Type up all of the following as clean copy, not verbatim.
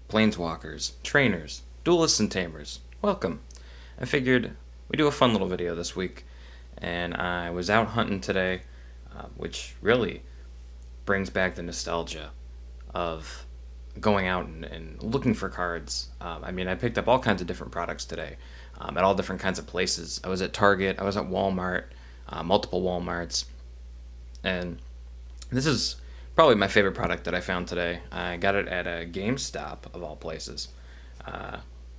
planeswalkers, trainers, duelists, and tamers. Welcome. I figured we'd do a fun little video this week, and I was out hunting today, which really brings back the nostalgia of going out and looking for cards. I picked up all kinds of different products today at all different kinds of places. I was at Target, I was at Walmart, multiple Walmarts, and this is probably my favorite product that I found today. I got it at a GameStop, of all places.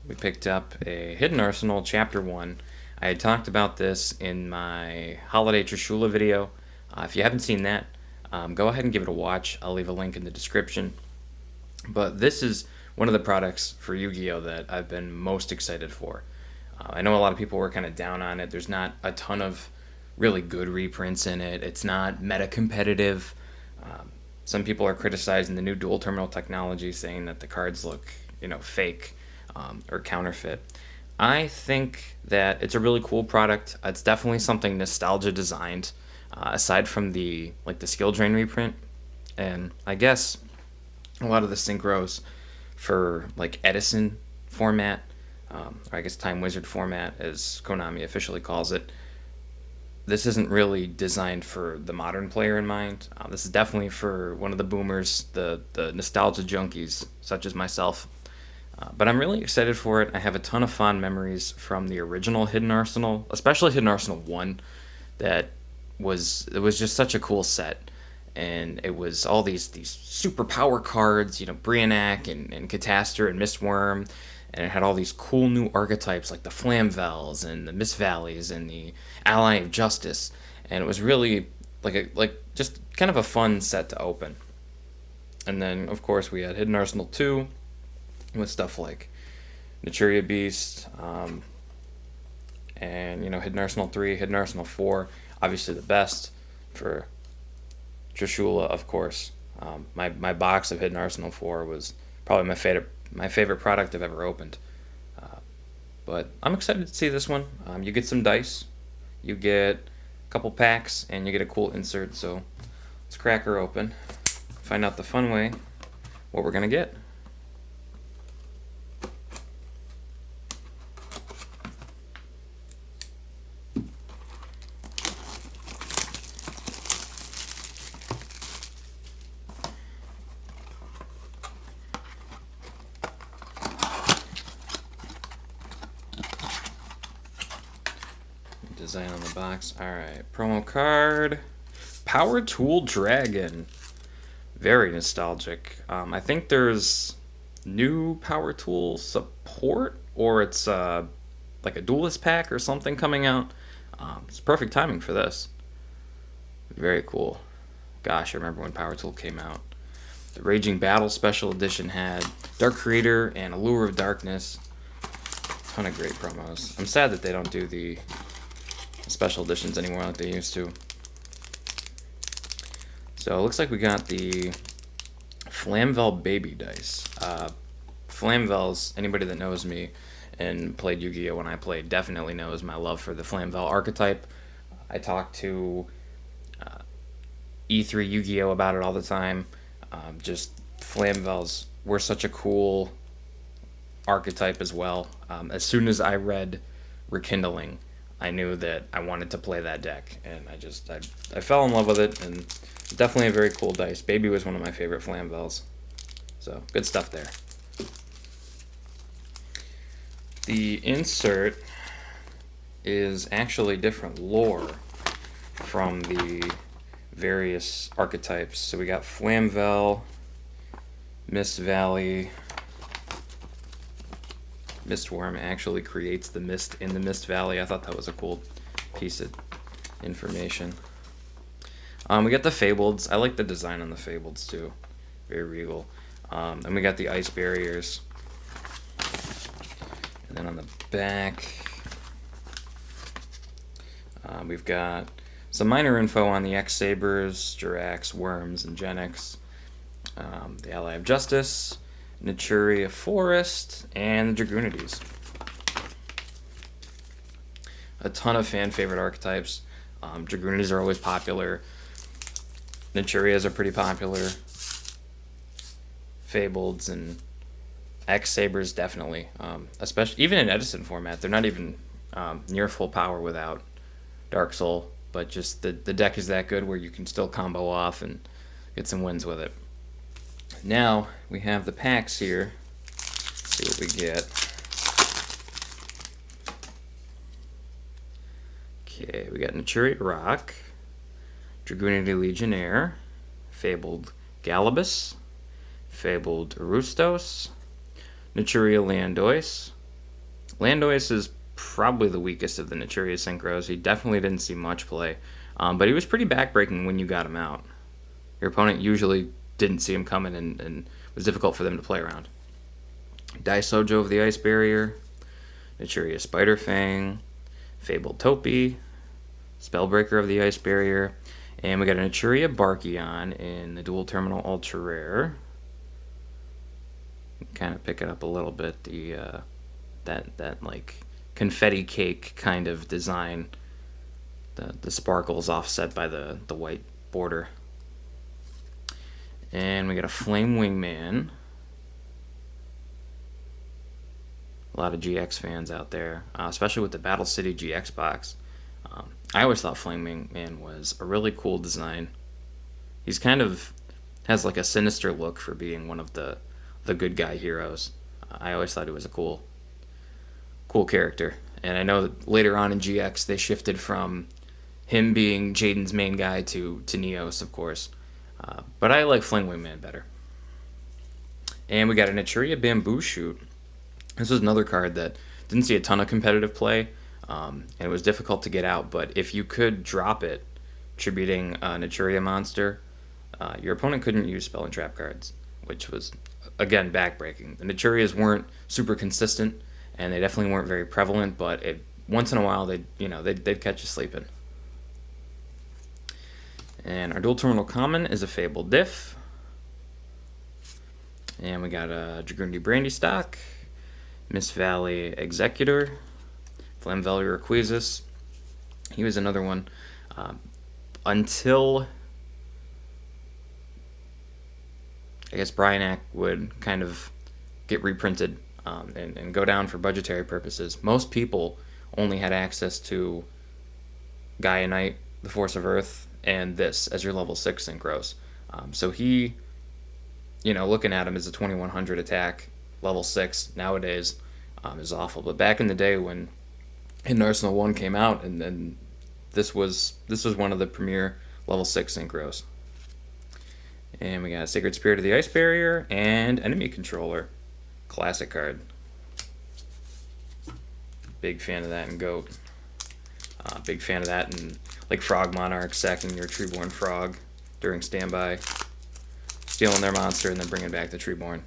We picked up a Hidden Arsenal Chapter 1. I had talked about this in my Holiday Trishula video. If you haven't seen that, go ahead and give it a watch. I'll leave a link in the description. But this is one of the products for Yu-Gi-Oh! That I've been most excited for. I know a lot of people were kind of down on it. There's not a ton of really good reprints in it. It's not meta competitive. Some people are criticizing the new dual terminal technology, saying that the cards look, fake or counterfeit. I think that it's a really cool product. It's definitely something nostalgia designed, aside from the skill drain reprint, and I guess a lot of the synchros for Edison format, or I guess Time Wizard format, as Konami officially calls it. This isn't really designed for the modern player in mind. This is definitely for one of the boomers, the nostalgia junkies, such as myself. But I'm really excited for it. I have a ton of fond memories from the original Hidden Arsenal, especially Hidden Arsenal 1. It was just such a cool set. And it was all these super power cards, Brionac and Catastor and Mistworm. And it had all these cool new archetypes like the Flamvels and the Mistvalleys and the Ally of Justice. And it was really just kind of a fun set to open. And then, of course, we had Hidden Arsenal 2 with stuff like Naturia Beast, and, Hidden Arsenal 3, Hidden Arsenal 4, obviously the best for Trishula, of course. My box of Hidden Arsenal 4 was probably my favorite product I've ever opened. But I'm excited to see this one. You get some dice, you get a couple packs, and you get a cool insert. So let's crack her open, find out the fun way what we're gonna get. Design on the box. Alright, promo card. Power Tool Dragon. Very nostalgic. I think there's new Power Tool support, or it's like a duelist pack or something coming out. It's perfect timing for this. Very cool. Gosh, I remember when Power Tool came out. The Raging Battle Special Edition had Dark Creator and Allure of Darkness. Ton of great promos. I'm sad that they don't do the special editions anymore like they used to. So it looks like we got the Flamvel Baby Dice. Flamvels, anybody that knows me and played Yu-Gi-Oh! When I played definitely knows my love for the Flamvel archetype. I talk to E3 Yu-Gi-Oh! About it all the time. Just Flamvels were such a cool archetype as well. As soon as I read Rekindling, I knew that I wanted to play that deck, and I fell in love with it, and definitely a very cool dice. Baby was one of my favorite Flamvels, so good stuff there. The insert is actually different lore from the various archetypes. So we got Flamvel, Mistvalley. Mistworm actually creates the mist in the Mistvalley. I thought that was a cool piece of information. We got the Fableds. I like the design on the Fableds too. Very regal. And we got the Ice Barriers. And then on the back, we've got some minor info on the X-Sabers, Jirax, Worms, and Genix. The Ally of Justice, Naturia Forest, and the Dragoonides. A ton of fan favorite archetypes. Dragoonides are always popular. Naturias are pretty popular. Fableds and X Sabers definitely, especially even in Edison format, they're not even near full power without Dark Soul, but just the deck is that good where you can still combo off and get some wins with it. Now we have the packs here. Let's see what we get. Okay, we got Naturia Rock, Dragoonity Legionnaire, Fabled Galabus, Fabled Arustos, Naturia Landois. Landois is probably the weakest of the Naturia Synchros. He definitely didn't see much play, but he was pretty backbreaking when you got him out. Your opponent usually didn't see him coming, and it was difficult for them to play around. Daisojo of the Ice Barrier, Naturia Spiderfang, Fabled Topi, Spellbreaker of the Ice Barrier, and we got a Naturia Barkion in the Dual Terminal Ultra Rare. Kind of pick it up a little bit, the that like confetti cake kind of design. The sparkles offset by the white border. And we got a Flame Wingman. A lot of GX fans out there, especially with the Battle City GX box. I always thought Flame Wingman was a really cool design. He's kind of has like a sinister look for being one of the good guy heroes. I always thought he was a cool character. And I know that later on in GX they shifted from him being Jaden's main guy to Neos, of course. But I like Flame Wingman better. And we got a Naturia Bamboo Shoot. This was another card that didn't see a ton of competitive play, and it was difficult to get out, but if you could drop it, tributing a Naturia monster, your opponent couldn't use spell and trap cards, which was, again, backbreaking. The Naturias weren't super consistent, and they definitely weren't very prevalent, but once in a while they'd catch you sleeping. And our Dual Terminal Common is a Fabled Diff. And we got a Dragoonity Brandystock, Mist Valley Executor, Flamvellier Queezus. He was another one. Until I guess Bryanak would kind of get reprinted and go down for budgetary purposes, most people only had access to Gaia Knight, the Force of Earth, and this as your level 6 synchros. So he, looking at him as a 2100 attack, level 6 nowadays is awful. But back in the day when Hidden Arsenal 1 came out, and this was one of the premier level 6 synchros. And we got Sacred Spirit of the Ice Barrier and Enemy Controller. Classic card. Big fan of that in GOAT. Big fan of that in like Frog Monarch, sacking your Treeborn Frog during standby, stealing their monster, and then bringing back the Treeborn.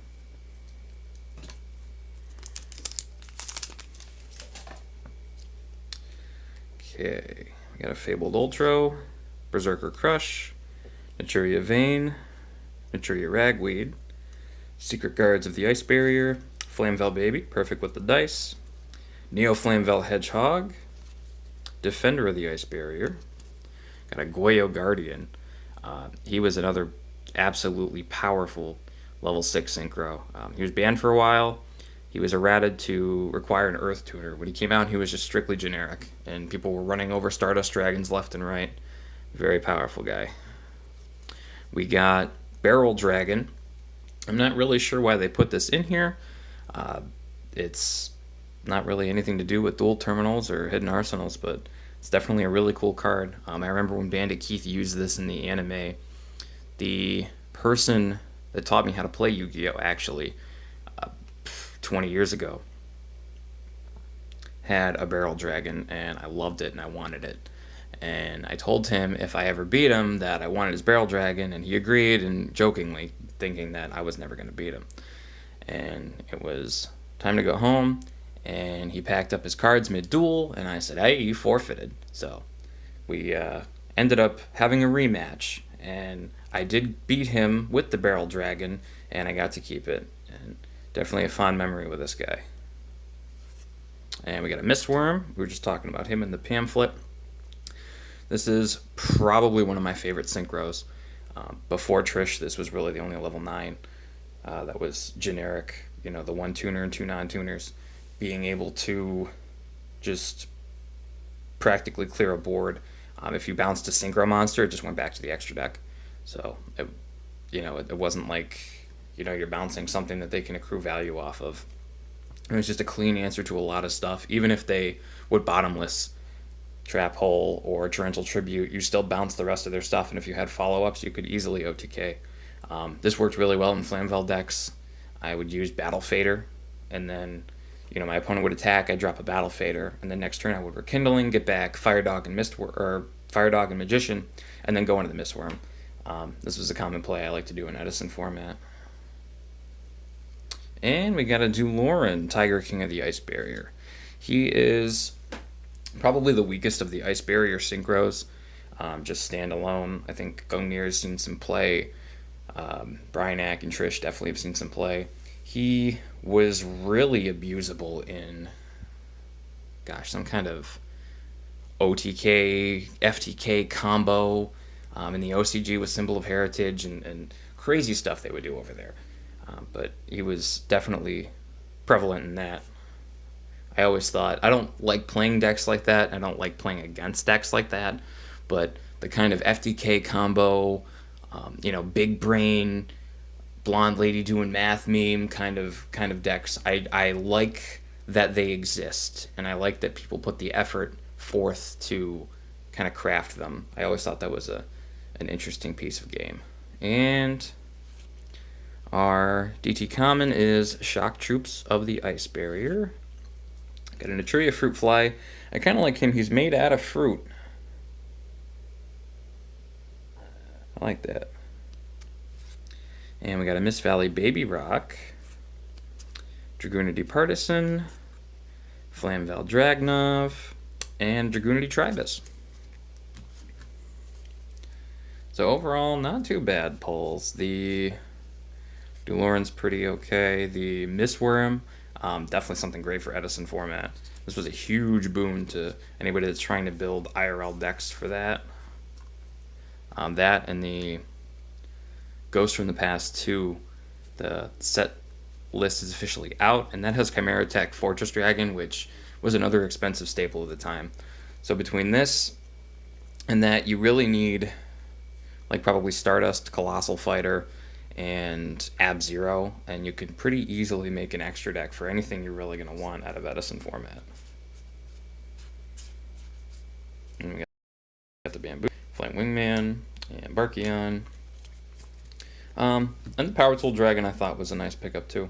Okay, we got a Fabled Ultro, Berserker Crush, Naturia Vane, Naturia Ragweed, Secret Guards of the Ice Barrier, Flamvel Baby, perfect with the dice, Neo Flamvel Hedgehog, Defender of the Ice Barrier, got a Goyo Guardian. He was another absolutely powerful level 6 synchro. He was banned for a while. He was errated to require an Earth Tutor. When he came out, he was just strictly generic, and people were running over Stardust Dragons left and right. Very powerful guy. We got Barrel Dragon. I'm not really sure why they put this in here. It's not really anything to do with dual terminals or hidden arsenals, but it's definitely a really cool card. I remember when Bandit Keith used this in the anime. The person that taught me how to play Yu-Gi-Oh! Actually, 20 years ago, had a Barrel Dragon, and I loved it and I wanted it. And I told him if I ever beat him that I wanted his Barrel Dragon, and he agreed, and jokingly thinking that I was never going to beat him. And it was time to go home, and he packed up his cards mid-duel, and I said, hey, you forfeited. So we ended up having a rematch, and I did beat him with the Barrel Dragon, and I got to keep it. And definitely a fond memory with this guy. And we got a Mistworm. We were just talking about him in the pamphlet. This is probably one of my favorite synchros. Before Trish, this was really the only level 9 that was generic, the one tuner and two non-tuners being able to just practically clear a board. If you bounced a Synchro monster, it just went back to the extra deck. So it wasn't like you're bouncing something that they can accrue value off of. It was just a clean answer to a lot of stuff. Even if they would bottomless Trap Hole or Torrential Tribute, you still bounce the rest of their stuff, and if you had follow-ups, you could easily OTK. This worked really well in Flamvel decks. I would use Battle Fader, and then my opponent would attack, I'd drop a Battle Fader, and then next turn I would Rekindling, get back Fire Dog and Fire Dog and Magician, and then go into the Mistworm. This was a common play I like to do in Edison format. And we got a Doloran, Tiger King of the Ice Barrier. He is probably the weakest of the Ice Barrier synchros. Just standalone. I think Gungnir has seen some play. Bryanak and Trish definitely have seen some play. He was really abusable in, some kind of OTK, FTK combo in the OCG with Symbol of Heritage and crazy stuff they would do over there. But he was definitely prevalent in that. I always thought, I don't like playing decks like that. I don't like playing against decks like that. But the kind of FTK combo, big brain, blonde lady doing math meme kind of decks, I like that they exist. And I like that people put the effort forth to kind of craft them. I always thought that was an interesting piece of game. And our DT common is Shock Troops of the Ice Barrier. Got an Etruria Fruit Fly. I kind of like him. He's made out of fruit. I like that. And we got a Mist Valley Baby Rock, Dragoonity Partisan, Flamvel Dragnov, and Dragoonity Tribus. So overall, not too bad pulls. The Doloran's pretty okay. The Mistworm, definitely something great for Edison format. This was a huge boon to anybody that's trying to build IRL decks for that. That and the Ghost from the Past 2, the set list is officially out, and that has Chimera Tech Fortress Dragon, which was another expensive staple at the time. So between this and that, you really need probably Stardust, Colossal Fighter, and Ab-Zero, and you can pretty easily make an extra deck for anything you're really going to want out of Edison format. And we got the Bamboo, Flame Wingman, and Barkion. And the Power Tool Dragon I thought was a nice pickup too.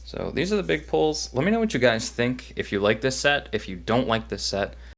So these are the big pulls. Let me know what you guys think. If you like this set, if you don't like this set,